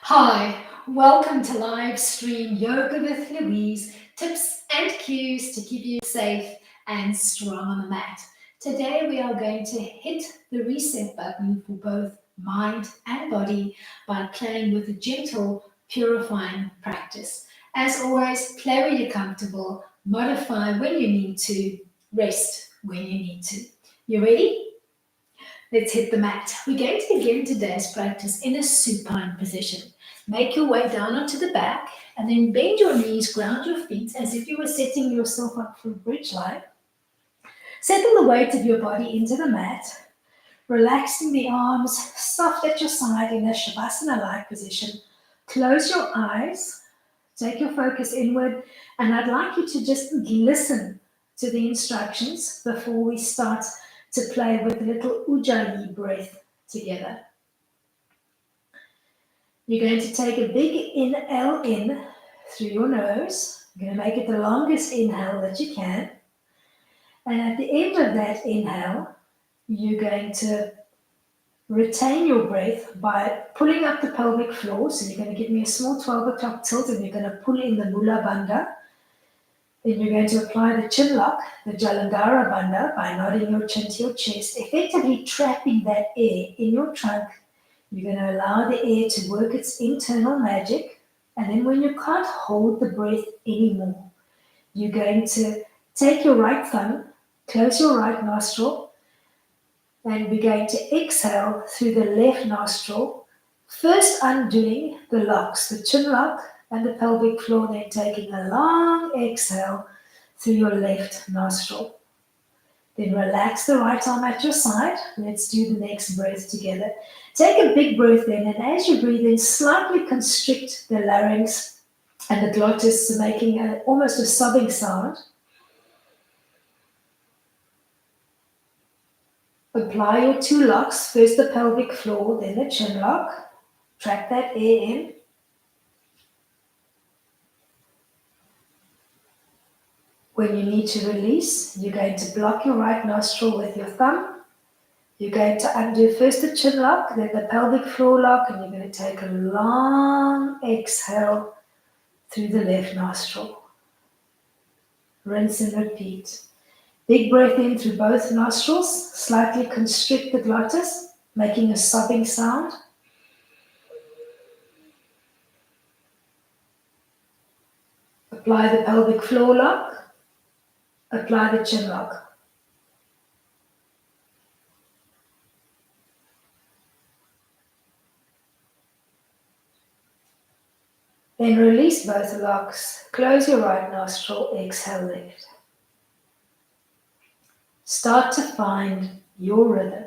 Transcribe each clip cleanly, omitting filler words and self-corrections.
Hi, welcome to live stream Yoga with Louise, tips and cues to keep you safe and strong on the mat. Today we are going to hit the reset button for both mind and body by playing with a gentle, purifying practice. As always, play where you're comfortable, modify when you need to, rest when you need to. You ready? Let's hit the mat. We're going to begin today's practice in a supine position. Make your way down onto the back and then bend your knees, ground your feet as if you were setting yourself up for a bridge line. Settle the weight of your body into the mat, relaxing the arms soft at your side in a Shavasana-like position. Close your eyes, take your focus inward, and I'd like you to just listen to the instructions before we start to play with a little Ujjayi breath together. You're going to take a big inhale in through your nose. You're going to make it the longest inhale that you can. And at the end of that inhale, you're going to retain your breath by pulling up the pelvic floor. So you're going to give me a small 12 o'clock tilt and you're going to pull in the Mula Bandha. Then you're going to apply the chin lock, the Jalandhara Bandha, by nodding your chin to your chest, effectively trapping that air in your trunk. You're going to allow the air to work its internal magic. And then when you can't hold the breath anymore, you're going to take your right thumb, close your right nostril, and we're going to exhale through the left nostril, first undoing the locks, the chin lock and the pelvic floor, then taking a long exhale through your left nostril. Then relax the right arm at your side. Let's do the next breath together. Take a big breath in, and as you breathe in, slightly constrict the larynx and the glottis, making almost a sobbing sound. Apply your two locks, first the pelvic floor, then the chin lock. Trap that air in. When you need to release, you're going to block your right nostril with your thumb. You're going to undo first the chin lock, then the pelvic floor lock, and you're going to take a long exhale through the left nostril. Rinse and repeat. Big breath in through both nostrils, slightly constrict the glottis, making a sobbing sound. Apply the pelvic floor lock, apply the chin lock. Then release both locks, close your right nostril, exhale left. Start to find your rhythm.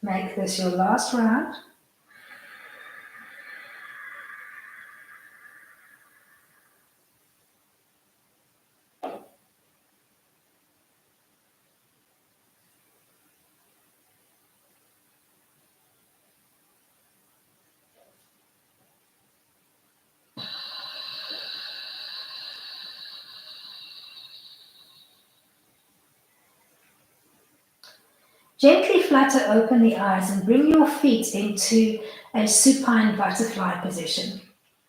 Make this your last round. Gently flutter open the eyes and bring your feet into a supine butterfly position.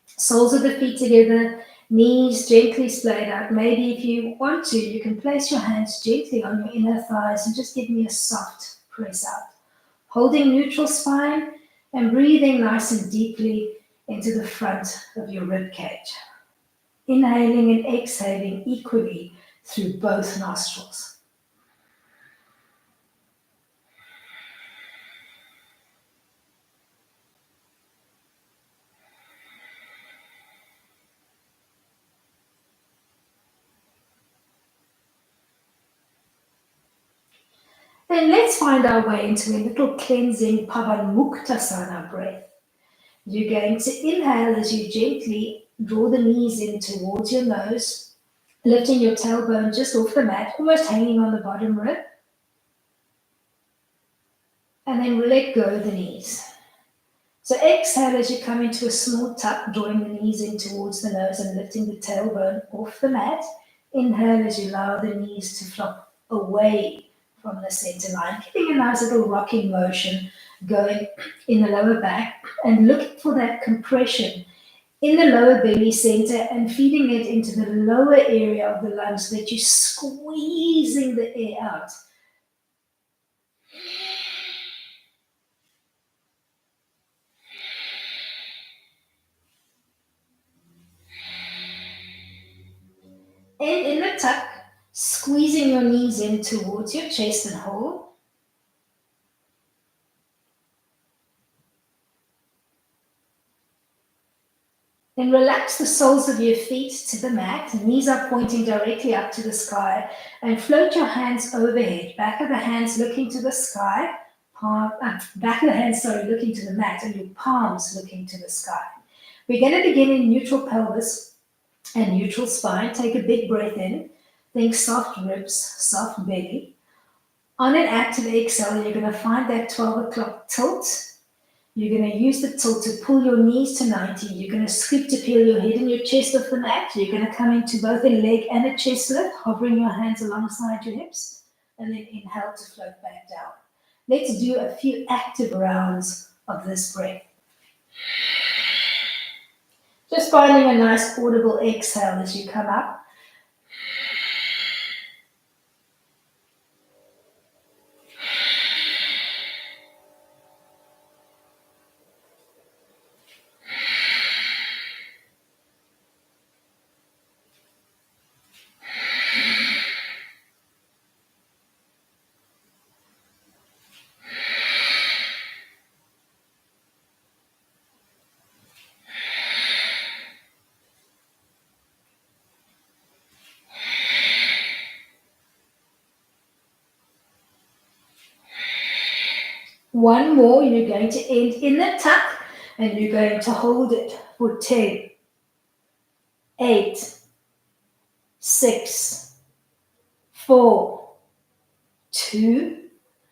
Soles of the feet together, knees gently splayed out. Maybe if you want to, you can place your hands gently on your inner thighs and just give me a soft press out. Holding neutral spine and breathing nice and deeply into the front of your rib cage. Inhaling and exhaling equally through both nostrils. Then let's find our way into a little cleansing Pavanmuktasana breath. You're going to inhale as you gently draw the knees in towards your nose, lifting your tailbone just off the mat, almost hanging on the bottom rib. And then let go of the knees. So exhale as you come into a small tuck, drawing the knees in towards the nose and lifting the tailbone off the mat. Inhale as you allow the knees to flop away from the center line, keeping a nice little rocking motion going in the lower back and looking for that compression in the lower belly center and feeding it into the lower area of the lungs so that you're squeezing the air out. And in the tuck, squeezing your knees in towards your chest and hold. Then relax the soles of your feet to the mat, knees are pointing directly up to the sky, and float your hands overhead, back of the hands looking to the sky, back of the hands, looking to the mat, and your palms looking to the sky. We're going to begin in neutral pelvis and neutral spine. Take a big breath in, think soft ribs, soft belly. On an active exhale, you're going to find that 12 o'clock tilt. You're going to use the tilt to pull your knees to 90. You're going to scoop to peel your head and your chest off the mat. You're going to come into both a leg and a chest lift, hovering your hands alongside your hips, and then inhale to float back down. Let's do a few active rounds of this breath. Just finding a nice audible exhale as you come up. One more, you're going to end in the tuck and you're going to hold it for 10, 8, 6, 4, 2.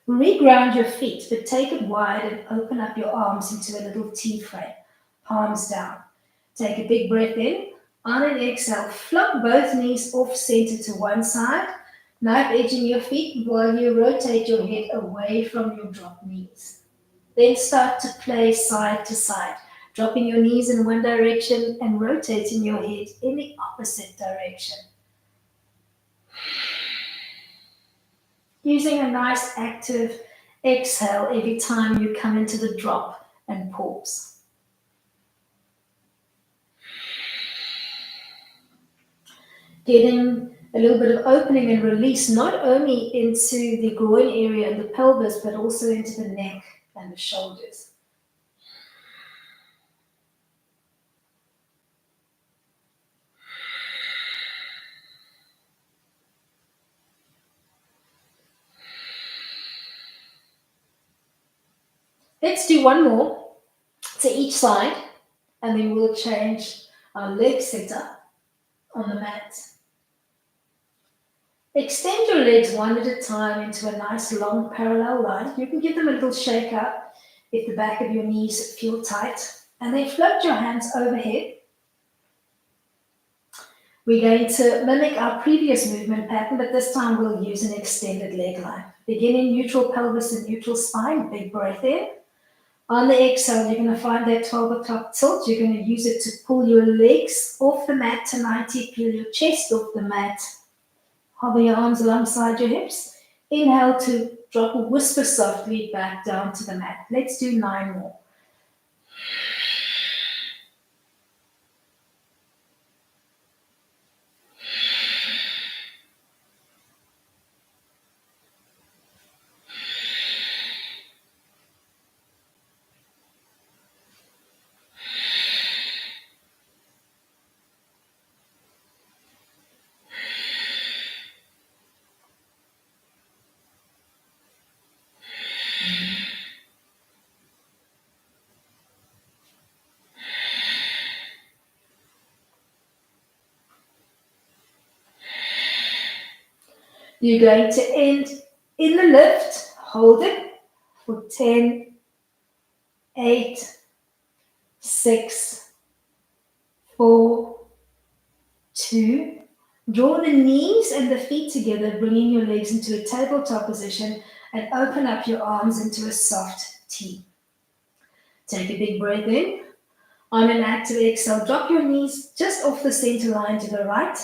Reground your feet, but take it wide and open up your arms into a little T-frame, palms down. Take a big breath in. On an exhale, flop both knees off center to one side, knife edging your feet while you rotate your head away from your dropped knees. Then start to play side to side, dropping your knees in one direction and rotating your head in the opposite direction. Using a nice active exhale every time you come into the drop and pause. Getting a little bit of opening and release, not only into the groin area and the pelvis, but also into the neck and the shoulders. Let's do one more to each side, and then we'll change our leg setup on the mat. Extend your legs one at a time into a nice long parallel line. You can give them a little shake up if the back of your knees feel tight. And then float your hands overhead. We're going to mimic our previous movement pattern, but this time we'll use an extended leg line. Begin in neutral pelvis and neutral spine. Big breath in. On the exhale, you're going to find that 12 o'clock tilt. You're going to use it to pull your legs off the mat to 90, peel your chest off the mat. Hover your arms alongside your hips. Inhale to drop or whisper softly back down to the mat. Let's do 9 more. You're going to end in the lift. Hold it for 10, 8, 6, 4, 2. Draw the knees and the feet together, bringing your legs into a tabletop position and open up your arms into a soft T. Take a big breath in. On an active exhale, drop your knees just off the center line to the right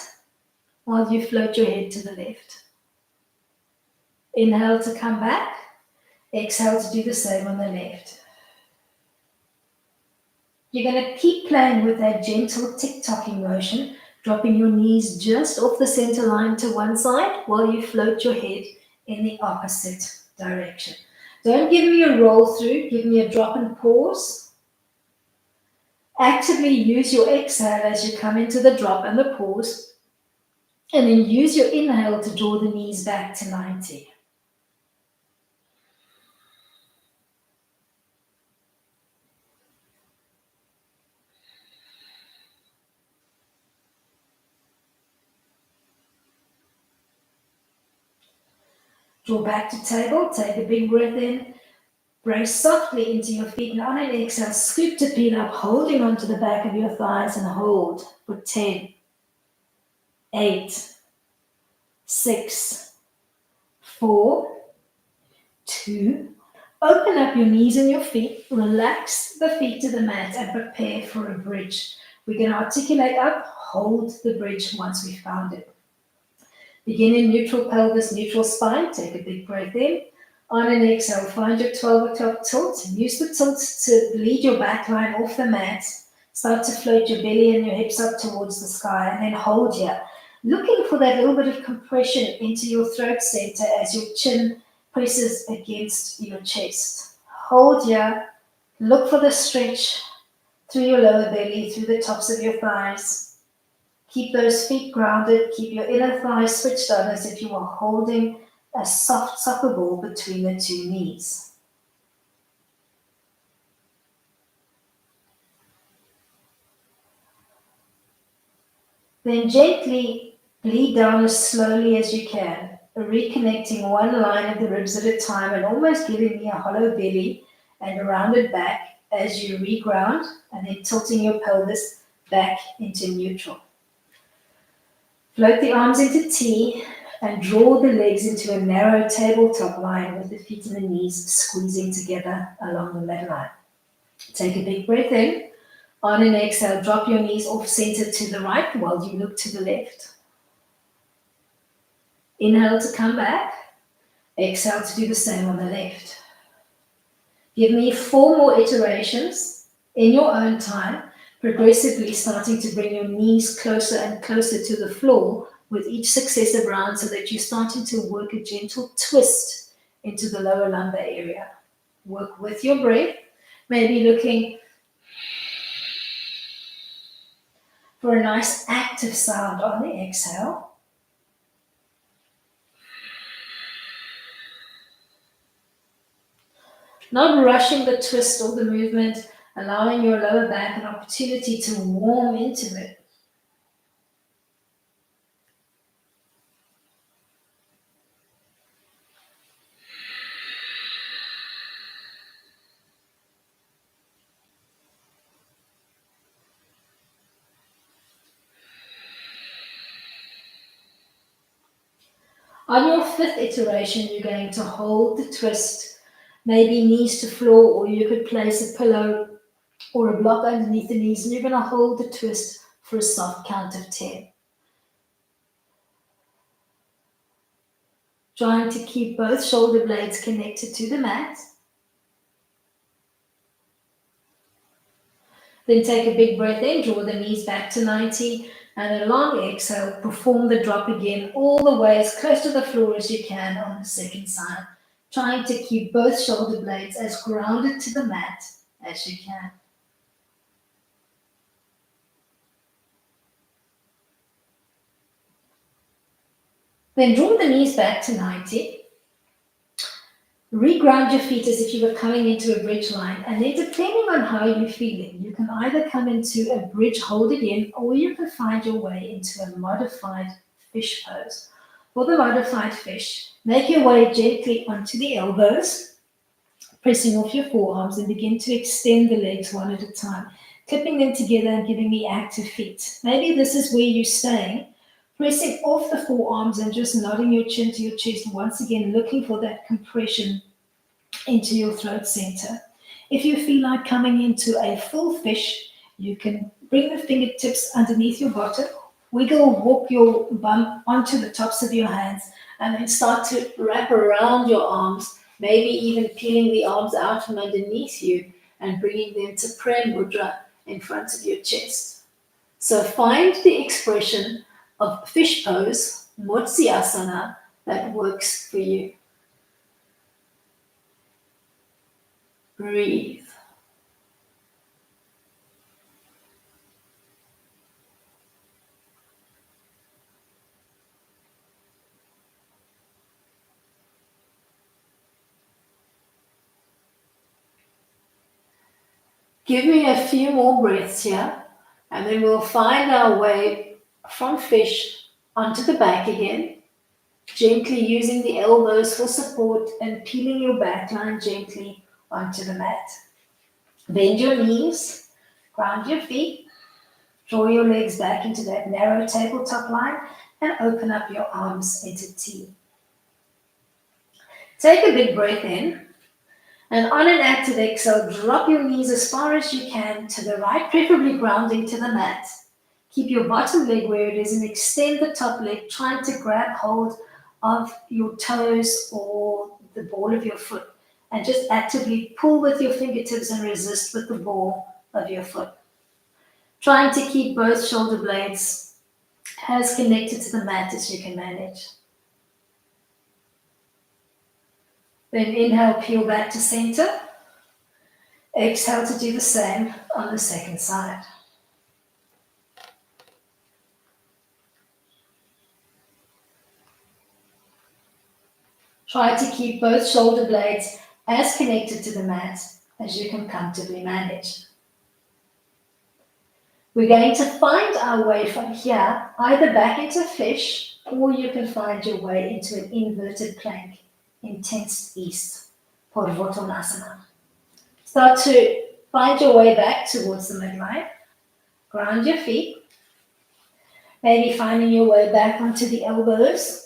while you float your head to the left. Inhale to come back. Exhale to do the same on the left. You're going to keep playing with that gentle tick-tocking motion, dropping your knees just off the center line to one side while you float your head in the opposite direction. Don't give me a roll through, give me a drop and pause. Actively use your exhale as you come into the drop and the pause, and then use your inhale to draw the knees back to 90. Draw back to table, take a big breath in, brace softly into your feet, and on an exhale, scoop to peel up, holding onto the back of your thighs, and hold for 10, 8, 6, 4, 2. Open up your knees and your feet, relax the feet to the mat, and prepare for a bridge. We're going to articulate up, hold the bridge once we've found it. Begin in neutral pelvis, neutral spine. Take a big breath in. On an exhale, find your 12 o'clock tilt. Use the tilt to lead your back line off the mat. Start to float your belly and your hips up towards the sky, and then hold here. Looking for that little bit of compression into your throat center as your chin presses against your chest. Hold here. Look for the stretch through your lower belly, through the tops of your thighs. Keep those feet grounded. Keep your inner thighs switched on as if you were holding a soft soccer ball between the two knees. Then gently bleed down as slowly as you can, reconnecting one line of the ribs at a time and almost giving me a hollow belly and a rounded back as you reground, and then tilting your pelvis back into neutral. Float the arms into T and draw the legs into a narrow tabletop line with the feet and the knees squeezing together along the midline. Take a big breath in. On an exhale, drop your knees off center to the right while you look to the left. Inhale to come back. Exhale to do the same on the left. Give me 4 more iterations in your own time, progressively starting to bring your knees closer and closer to the floor with each successive round so that you're starting to work a gentle twist into the lower lumbar area. Work with your breath, maybe looking for a nice active sound on the exhale. Not rushing the twist or the movement, allowing your lower back an opportunity to warm into it. On your fifth iteration, you're going to hold the twist, maybe knees to floor, or you could place a pillow or a block underneath the knees, and you're going to hold the twist for a soft count of 10. Trying to keep both shoulder blades connected to the mat. Then take a big breath in, draw the knees back to 90, and a long exhale, perform the drop again all the way as close to the floor as you can on the second side, trying to keep both shoulder blades as grounded to the mat as you can. Then draw the knees back to 90. Reground your feet as if you were coming into a bridge line, and then depending on how you're feeling, you can either come into a bridge, hold it in, or you can find your way into a modified fish pose. For the modified fish, make your way gently onto the elbows, pressing off your forearms, and begin to extend the legs one at a time, clipping them together and giving me active feet. Maybe this is where you're staying, pressing off the forearms and just nodding your chin to your chest, once again looking for that compression into your throat center. If you feel like coming into a full fish, you can bring the fingertips underneath your bottom, wiggle, walk your bum onto the tops of your hands, and then start to wrap around your arms, maybe even peeling the arms out from underneath you and bringing them to prayer mudra in front of your chest. So find the expression of fish pose, Motsyasana, that works for you. Breathe. Give me a few more breaths here, and then we'll find our way from fish onto the back again, gently using the elbows for support and peeling your back line gently onto the mat. Bend your knees, ground your feet, draw your legs back into that narrow tabletop line, and open up your arms into T. Take a big breath in. And on an active exhale, drop your knees as far as you can to the right, preferably grounding to the mat. Keep your bottom leg where it is and extend the top leg, trying to grab hold of your toes or the ball of your foot. And just actively pull with your fingertips and resist with the ball of your foot. Trying to keep both shoulder blades as connected to the mat as you can manage. Then inhale, peel back to center. Exhale to do the same on the second side. Try to keep both shoulder blades as connected to the mat as you can comfortably manage. We're going to find our way from here, either back into fish, or you can find your way into an inverted plank, intense east, Purvottanasana. Start to find your way back towards the midline. Ground your feet. Maybe finding your way back onto the elbows.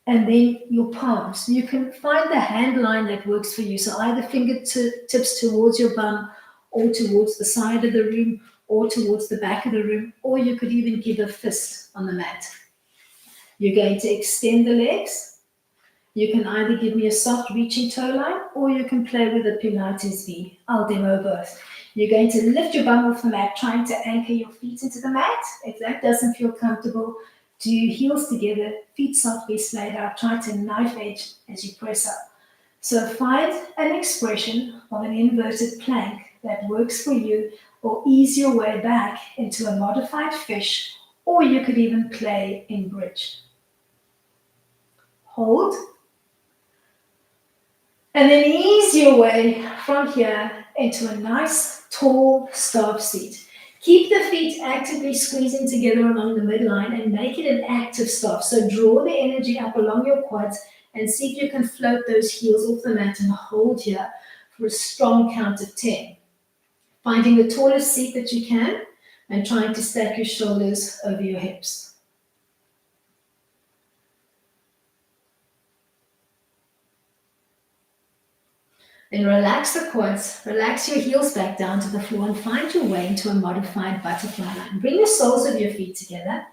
And then your palms. You can find the hand line that works for you. So either fingertips towards your bum, or towards the side of the room, or towards the back of the room, or you could even give a fist on the mat. You're going to extend the legs. You can either give me a soft reaching toe line, or you can play with a Pilates V. I'll demo both. You're going to lift your bum off the mat, trying to anchor your feet into the mat. If that doesn't feel comfortable, do heels together, feet softly splayed out. Try to knife edge as you press up. So find an expression of an inverted plank that works for you, or ease your way back into a modified fish, or you could even play in bridge. Hold. And then ease your way from here into a nice, tall staff seat. Keep the feet actively squeezing together along the midline and make it an active staff. So draw the energy up along your quads and see if you can float those heels off the mat and hold here for a strong count of 10. Finding the tallest seat that you can and trying to stack your shoulders over your hips. Then relax the quads, relax your heels back down to the floor and find your way into a modified butterfly line. Bring the soles of your feet together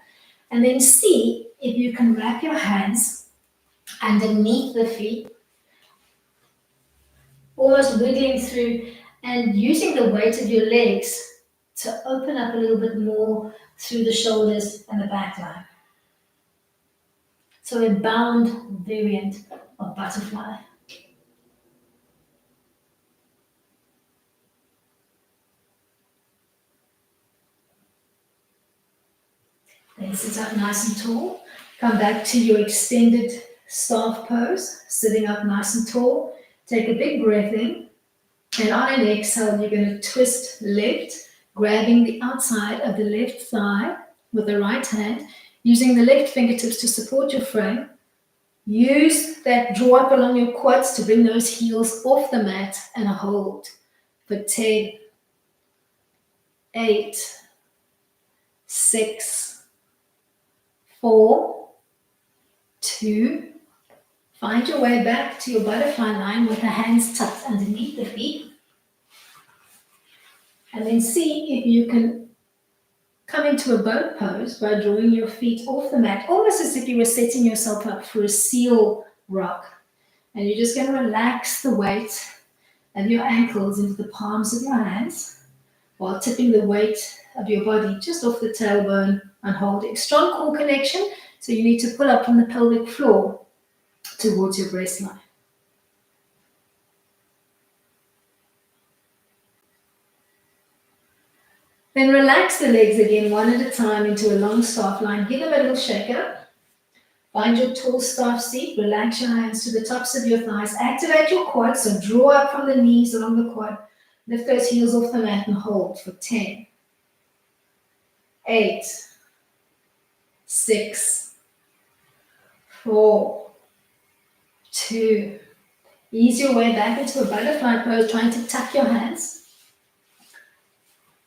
and then see if you can wrap your hands underneath the feet, almost wiggling through and using the weight of your legs to open up a little bit more through the shoulders and the back line. So a bound variant of butterfly. Then sit up nice and tall. Come back to your extended staff pose, sitting up nice and tall. Take a big breath in. And on an exhale, you're going to twist left, grabbing the outside of the left thigh with the right hand, using the left fingertips to support your frame. Use that draw up along your quads to bring those heels off the mat and hold for 10, 8, 6, 4, 2. Find your way back to your butterfly line with the hands tucked underneath the feet. And then see if you can come into a boat pose by drawing your feet off the mat, almost as if you were setting yourself up for a seal rock. And you're just going to relax the weight of your ankles into the palms of your hands while tipping the weight of your body just off the tailbone and holding. Strong core connection, so you need to pull up from the pelvic floor towards your breast line. Then relax the legs again one at a time into a long staff line. Give them a little shake up. Find your tall staff seat. Relax your hands to the tops of your thighs. Activate your quads, so draw up from the knees along the quad. Lift those heels off the mat and hold for 10, 8, 6, 4, 2. Ease your way back into a butterfly pose, trying to tuck your hands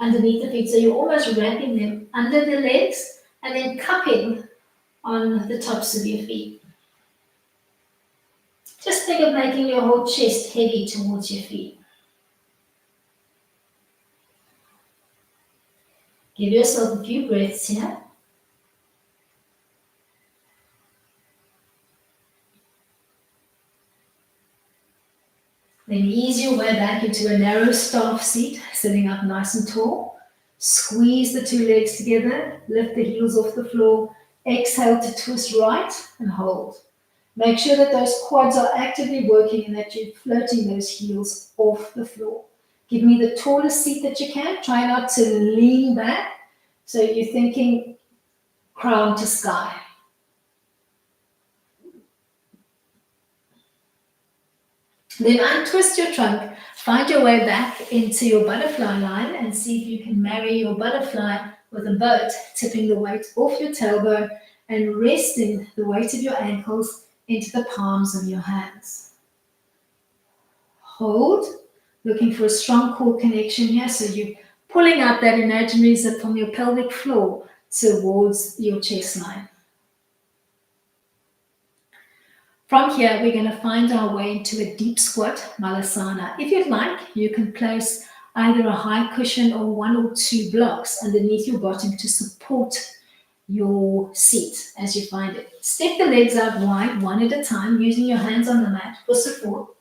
underneath the feet, so you're almost wrapping them under the legs and then cupping on the tops of your feet. Just think of making your whole chest heavy towards your feet. Give yourself a few breaths here. Then ease your way back into a narrow staff seat, sitting up nice and tall. Squeeze the two legs together, lift the heels off the floor. Exhale to twist right and hold. Make sure that those quads are actively working and that you're floating those heels off the floor. Give me the tallest seat that you can. Try not to lean back, so you're thinking crown to sky. Then untwist your trunk, find your way back into your butterfly line and see if you can marry your butterfly with a boat, tipping the weight off your tailbone and resting the weight of your ankles into the palms of your hands. Hold, looking for a strong core connection here, so you're pulling out that imaginary zip from your pelvic floor towards your chest line. From here, we're going to find our way into a deep squat malasana. If you'd like, you can place either a high cushion or 1 or 2 blocks underneath your bottom to support your seat as you find it. Step the legs out wide, one at a time, using your hands on the mat for support.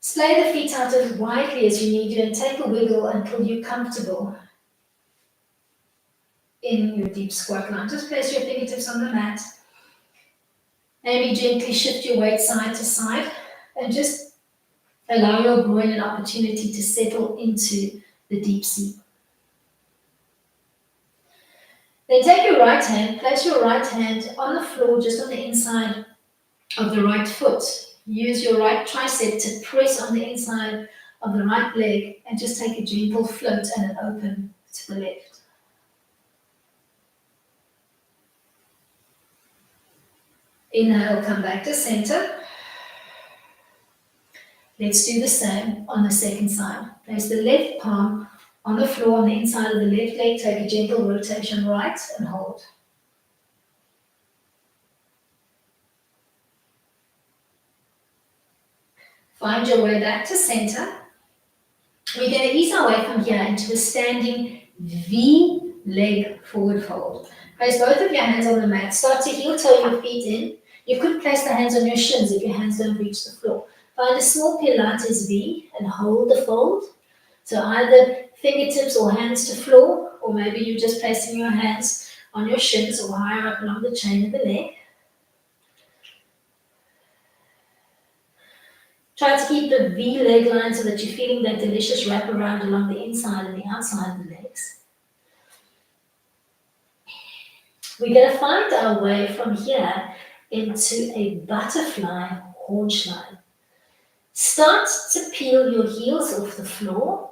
Splay the feet out as widely as you need to and take a wiggle until you're comfortable in your deep squat line. Just place your fingertips on the mat. Maybe gently shift your weight side to side and just allow your groin an opportunity to settle into the deep seat. Then take your right hand, place your right hand on the floor just on the inside of the right foot. Use your right tricep to press on the inside of the right leg and just take a gentle float and an open to the left. Inhale, come back to center. Let's do the same on the second side. Place the left palm on the floor on the inside of the left leg. Take a gentle rotation right and hold. Find your way back to center. We're going to ease our way from here into a standing V leg forward fold. Place both of your hands on the mat. Start to heel toe your feet in. You could place the hands on your shins if your hands don't reach the floor. Find a small Pilates V and hold the fold. So either fingertips or hands to floor, or maybe you're just placing your hands on your shins or higher up along the chain of the leg. Try to keep the V leg line so that you're feeling that delicious wrap around along the inside and the outside of the legs. We're going to find our way from here into a butterfly haunch line. Start to peel your heels off the floor.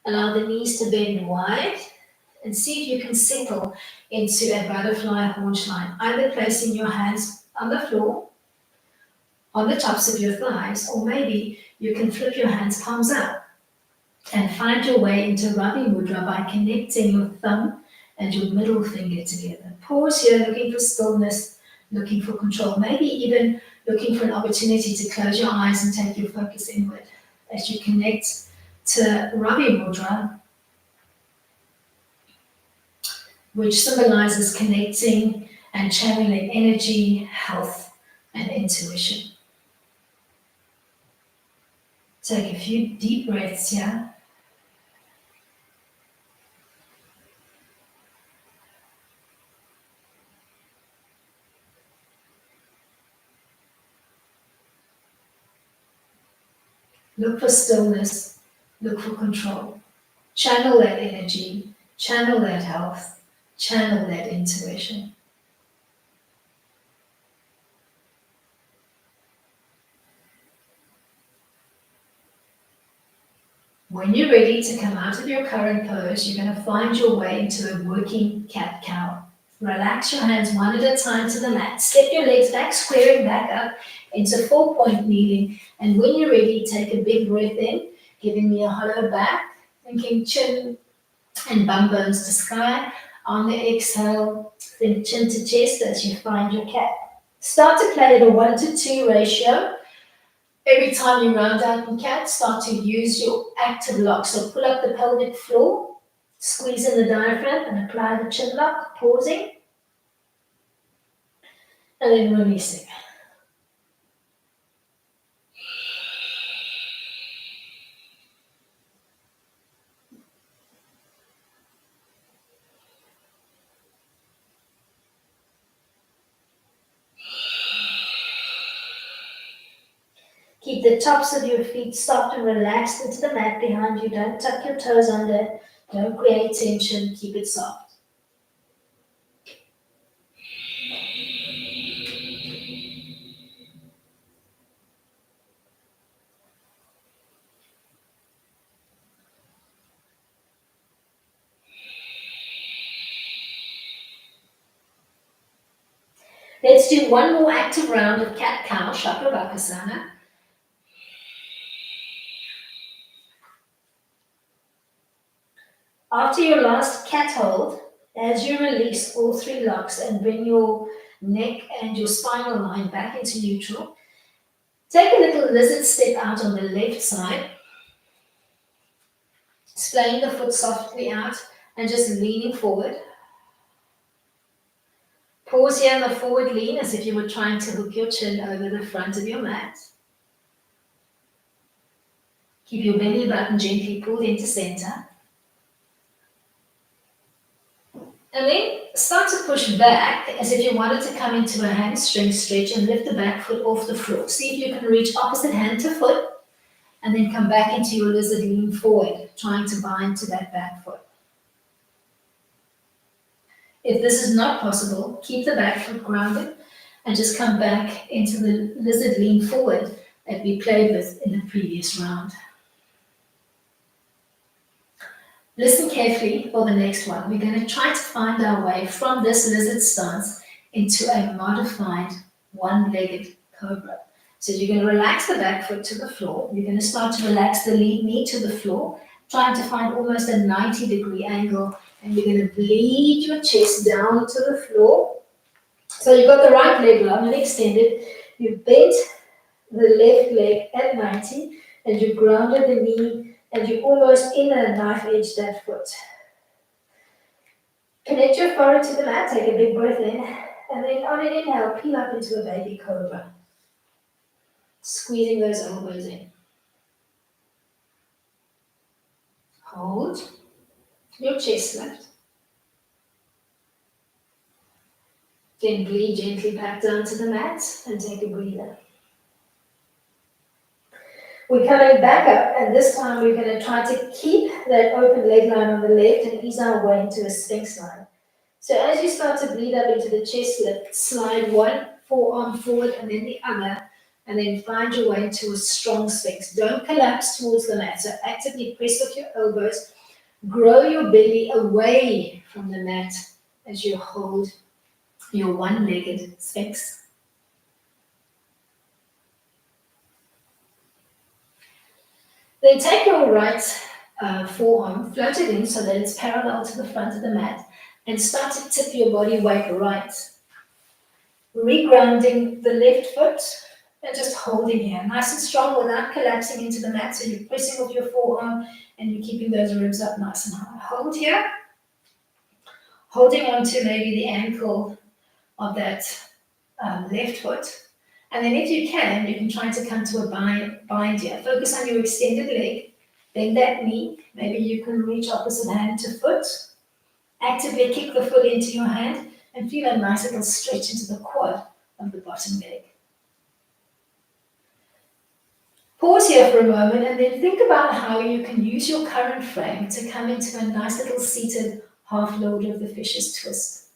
Allow the knees to bend wide and see if you can settle into a butterfly haunch line, either placing your hands on the floor, on the tops of your thighs, or maybe you can flip your hands palms out and find your way into Ravi Mudra by connecting your thumb and your middle finger together. Pause here, looking for stillness, looking for control, maybe even looking for an opportunity to close your eyes and take your focus inward as you connect to Ravi Mudra, which symbolizes connecting and channeling energy, health, and intuition. Take a few deep breaths here. Look for stillness, look for control. Channel that energy, channel that health, channel that intuition. When you're ready to come out of your current pose, you're going to find your way into a working cat-cow. Relax your hands one at a time to the mat. Step your legs back, squaring back up into 4-point kneeling. And when you're ready, take a big breath in, giving me a hollow back, thinking chin and bum bones to sky. On the exhale, think chin to chest as you find your cat. Start to play at a 1-to-2 ratio. Every time you round out in cat, start to use your active lock. So pull up the pelvic floor, squeeze in the diaphragm and apply the chin lock, pausing, and then releasing. Keep the tops of your feet soft and relaxed into the mat behind you. Don't tuck your toes under. Don't create tension. Keep it soft. Let's do one more active round of cat-cow, Chakrabhakasana. After your last cat hold, as you release all 3 locks and bring your neck and your spinal line back into neutral, take a little lizard step out on the left side, splaying the foot softly out and just leaning forward. Pause here in the forward lean as if you were trying to hook your chin over the front of your mat. Keep your belly button gently pulled into center. And then start to push back as if you wanted to come into a hamstring stretch and lift the back foot off the floor. See if you can reach opposite hand to foot and then come back into your lizard lean forward, trying to bind to that back foot. If this is not possible, keep the back foot grounded and just come back into the lizard lean forward that we played with in the previous round. Listen carefully for the next one. We're going to try to find our way from this lizard stance into a modified one-legged cobra. So you're going to relax the back foot to the floor. You're going to start to relax the lead knee to the floor, trying to find almost a 90-degree angle. And you're going to bleed your chest down to the floor. So you've got the right leg long and extended. You've bent the left leg at 90, and you grounded the knee, and you almost inner knife edge that foot. Connect your forehead to the mat, take a big breath in, and then on an inhale, peel up into a baby cobra. Squeezing those elbows in. Hold your chest lift. Then breathe gently back down to the mat and take a breather. We're coming back up, and this time we're going to try to keep that open leg line on the left and ease our way into a Sphinx line. So as you start to breathe up into the chest lift, slide one forearm forward and then the other, and then find your way into a strong Sphinx. Don't collapse towards the mat, so actively press off your elbows, grow your belly away from the mat as you hold your one-legged Sphinx. Then take your right forearm, float it in so that it's parallel to the front of the mat, and start to tip your body weight right. Regrounding the left foot and just holding here, nice and strong without collapsing into the mat. So you're pressing off your forearm and you're keeping those ribs up nice and high. Hold here, holding on to maybe the ankle of that left foot. And then if you can try to come to a bind here. Focus on your extended leg, bend that knee. Maybe you can reach opposite hand to foot. Actively kick the foot into your hand and feel a nice little stretch into the quad of the bottom leg. Pause here for a moment and then think about how you can use your current frame to come into a nice little seated half Lord of the Fishes twist.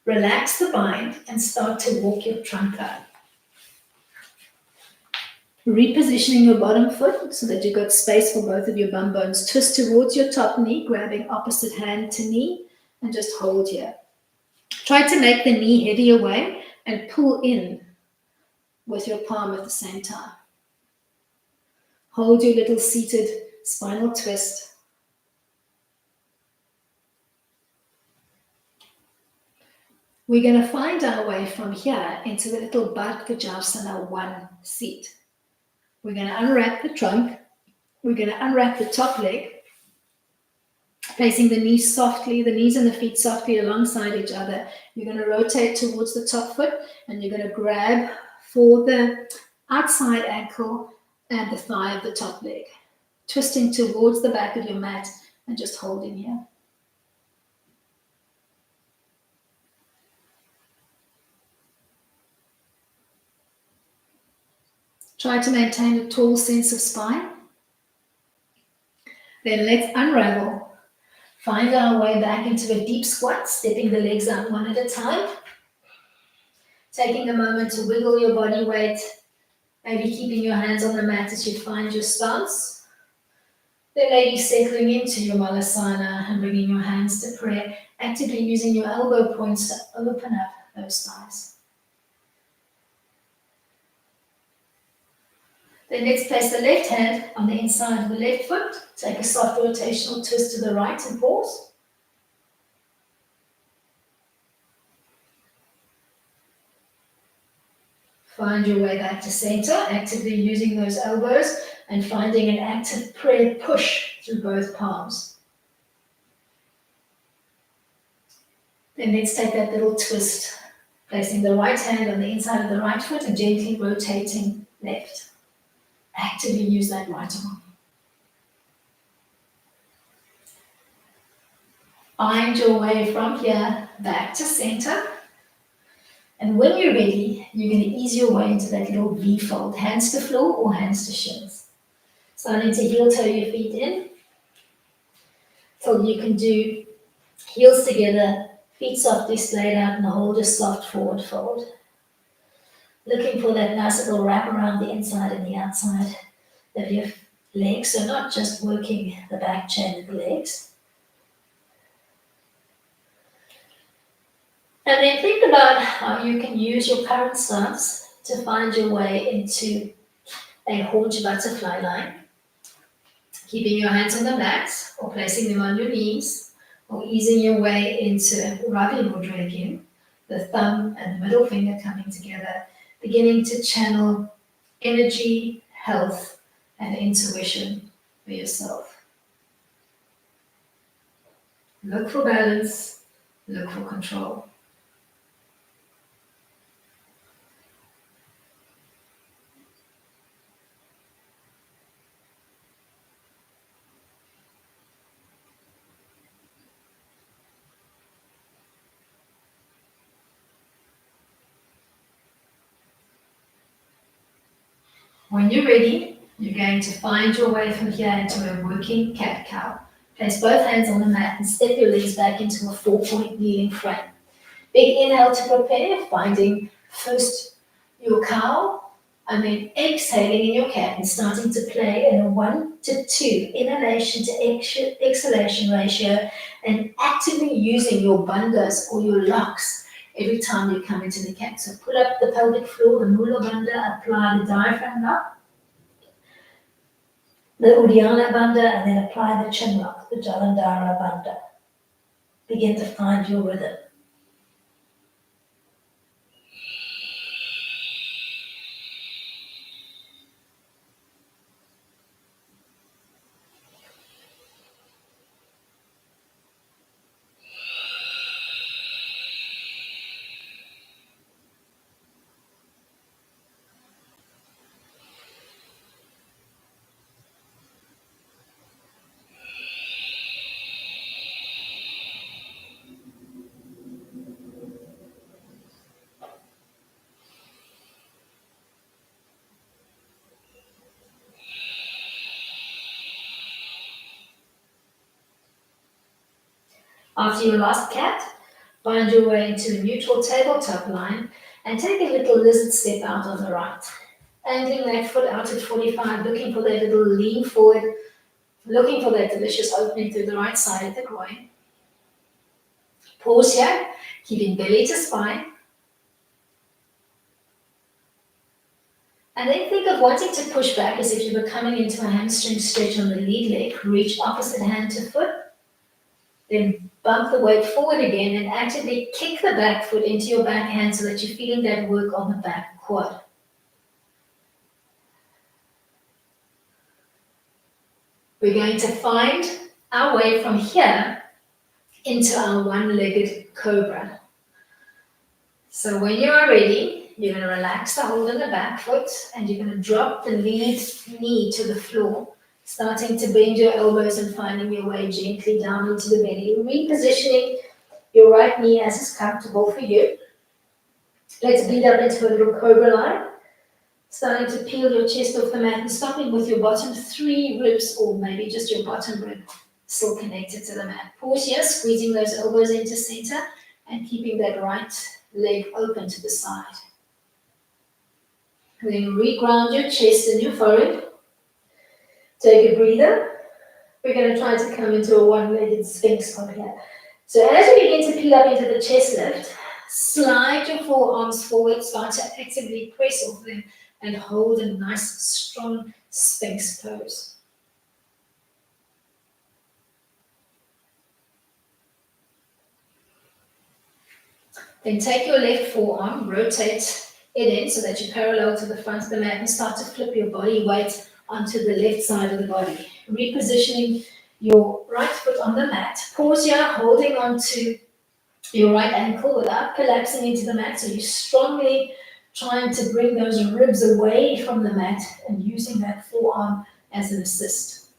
Relax the bind and start to walk your trunk up. Repositioning your bottom foot so that you've got space for both of your bum bones. Twist towards your top knee, grabbing opposite hand to knee, and just hold here. Try to make the knee heavy away and pull in with your palm at the same time. Hold your little seated spinal twist. We're going to find our way from here into the little Bad Vajrasana 1 seat. We're going to unwrap the trunk. We're going to unwrap the top leg, placing the knees softly, the knees and the feet softly alongside each other. You're going to rotate towards the top foot and you're going to grab for the outside ankle and the thigh of the top leg, twisting towards the back of your mat and just holding here. Try to maintain a tall sense of spine. Then let's unravel. Find our way back into a deep squat, stepping the legs out one at a time. Taking a moment to wiggle your body weight, maybe keeping your hands on the mat as you find your stance. Then maybe settling into your Malasana and bringing your hands to prayer, actively using your elbow points to open up those thighs. Then let's place the left hand on the inside of the left foot. Take a soft rotational twist to the right and pause. Find your way back to center, actively using those elbows and finding an active prayer push through both palms. Then let's take that little twist, placing the right hand on the inside of the right foot and gently rotating left. Actively use that right arm. Find your way from here back to center. And when you're ready, you're going to ease your way into that little V fold, hands to floor or hands to shins. Starting to heel toe your feet in. So you can do heels together, feet softly splayed out, and hold a soft forward fold. Looking for that nice little wrap around the inside and the outside of your legs, so not just working the back chain of the legs. And then think about how you can use your current stance to find your way into a haunch butterfly line. Keeping your hands on the mat or placing them on your knees, or easing your way into Ravi Mudra again, the thumb and the middle finger coming together, beginning to channel energy, health, and intuition for yourself. Look for balance, look for control. When you're ready, you're going to find your way from here into a working cat-cow. Place both hands on the mat and step your legs back into a 4-point kneeling frame. Big inhale to prepare, finding first your cow, and then exhaling in your cat and starting to play in a 1 to 2 inhalation to exhalation ratio, and actively using your bandhas or your locks every time you come into the cat. So pull up the pelvic floor, the mula bandha, apply the diaphragm lock, the Uddiyana bandha, and then apply the chin lock, the Jalandhara bandha. Begin to find your rhythm. After your last cat, find your way into a neutral tabletop line and take a little lizard step out on the right. Angling that foot out at 45, looking for that little lean forward, looking for that delicious opening through the right side of the groin. Pause here, keeping belly to spine. And then think of wanting to push back as if you were coming into a hamstring stretch on the lead leg. Reach opposite hand to foot. Then bump the weight forward again and actively kick the back foot into your back hand so that you're feeling that work on the back quad. We're going to find our way from here into our one-legged cobra. So when you are ready, you're going to relax the hold on the back foot and you're going to drop the lead knee to the floor, starting to bend your elbows and finding your way gently down into the belly, repositioning your right knee as is comfortable for you. Let's beat up into a little cobra line, starting to peel your chest off the mat and stopping with your bottom 3 ribs, or maybe just your bottom rib still connected to the mat. Pause here, squeezing those elbows into center and keeping that right leg open to the side. Then reground your chest and your forehead. Take a breather. We're going to try to come into a one-legged sphinx from here. So as you begin to peel up into the chest lift, slide your forearms forward, start to actively press off them and hold a nice, strong sphinx pose. Then take your left forearm, rotate it in so that you're parallel to the front of the mat and start to flip your body weight onto the left side of the body. Repositioning your right foot on the mat. Pause here, holding onto your right ankle without collapsing into the mat. So you're strongly trying to bring those ribs away from the mat and using that forearm as an assist.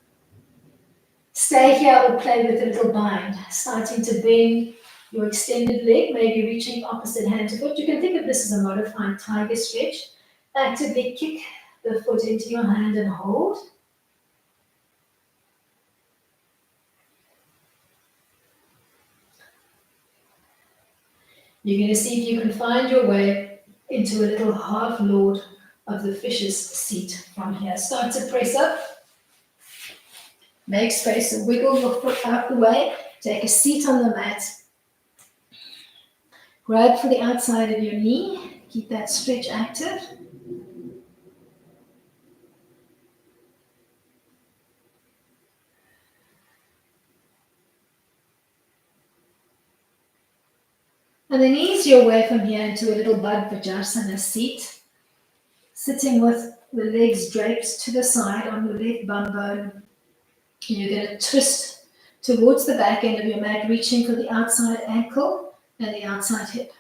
Stay here or play with a little bind, starting to bend your extended leg, maybe reaching opposite hand to foot. You can think of this as a modified tiger stretch. Actively kick the foot into your hand and hold. You're going to see if you can find your way into a little half lord of the fish's seat from here. Start to press up. Make space and wiggle your foot out the way. Take a seat on the mat. Grab for the outside of your knee. Keep that stretch active. And then ease your way from here into a little Bad Vajrasana seat. Sitting with the legs draped to the side on the left bum bone. You're going to twist towards the back end of your mat, reaching for the outside ankle and the outside hip.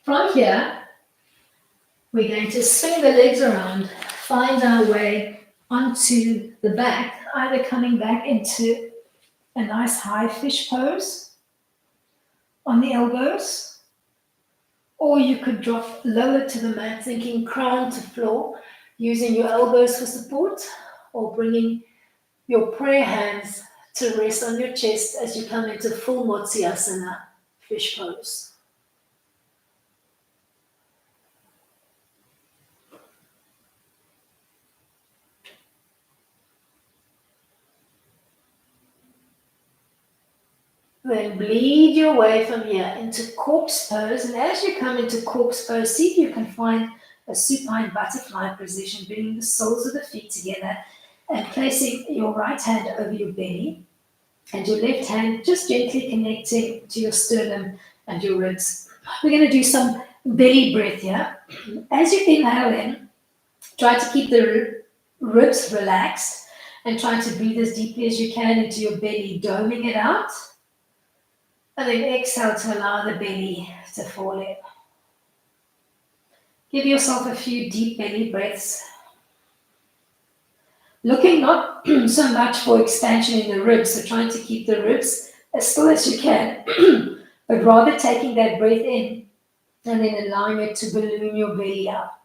From here, we're going to swing the legs around, find our way onto the back, either coming back into a nice high fish pose on the elbows, or you could drop lower to the mat, thinking crown to floor, using your elbows for support, or bringing your prayer hands to rest on your chest as you come into full Motsyasana, fish pose. Then bleed your way from here into corpse pose. And as you come into corpse pose, see if you can find a supine butterfly position, bringing the soles of the feet together and placing your right hand over your belly and your left hand just gently connecting to your sternum and your ribs. We're going to do some belly breath here. As you inhale in, try to keep the ribs relaxed and try to breathe as deeply as you can into your belly, doming it out. And then exhale to allow the belly to fall in. Give yourself a few deep belly breaths. Looking not so much for expansion in the ribs, so trying to keep the ribs as still as you can, but rather taking that breath in and then allowing it to balloon your belly out.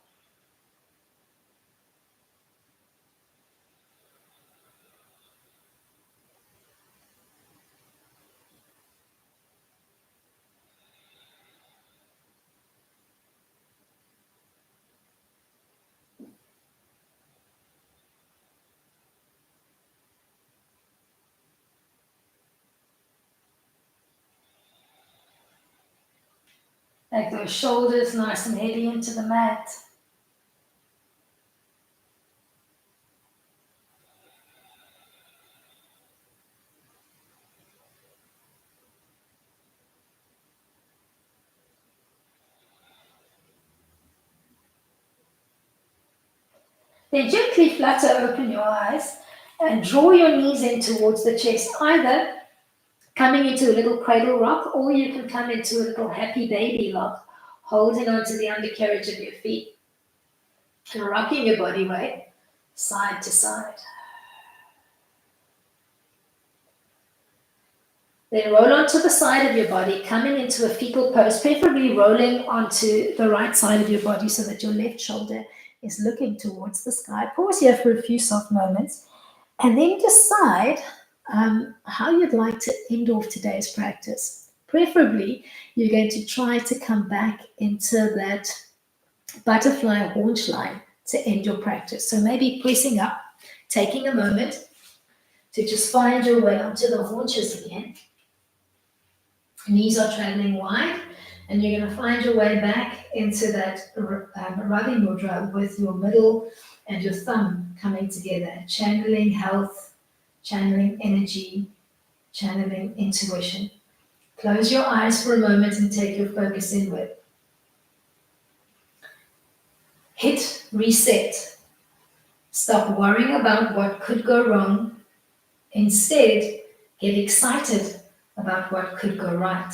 Take those shoulders nice and heavy into the mat. Then gently flutter open your eyes and draw your knees in towards the chest, either coming into a little cradle rock, or you can come into a little happy baby lock, holding onto the undercarriage of your feet and rocking your body weight side to side. Then roll onto the side of your body, coming into a fetal pose, preferably rolling onto the right side of your body so that your left shoulder is looking towards the sky. Pause here for a few soft moments and then decide how you'd like to end off today's practice. Preferably, you're going to try to come back into that butterfly haunch line to end your practice. So maybe pressing up, taking a moment to just find your way onto the haunches again. Knees are traveling wide, and you're going to find your way back into that Ravi Mudra with your middle and your thumb coming together, channeling health, channeling energy, channeling intuition. Close your eyes for a moment and take your focus inward. Hit reset. Stop worrying about what could go wrong. Instead, get excited about what could go right.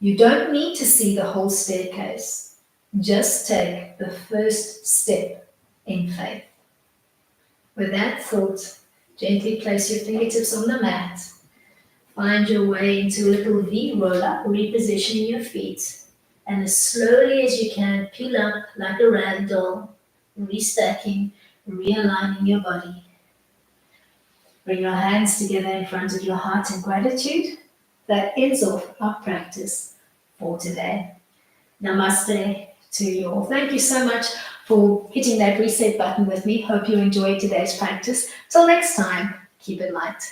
You don't need to see the whole staircase. Just take the first step in faith. With that thought, gently place your fingertips on the mat. Find your way into a little V roll-up, repositioning your feet. And as slowly as you can, peel up like a rag doll, restacking, realigning your body. Bring your hands together in front of your heart in gratitude. That ends off our practice for today. Namaste to you all. Thank you so much for hitting that reset button with me. Hope you enjoyed today's practice. Till next time, keep it light.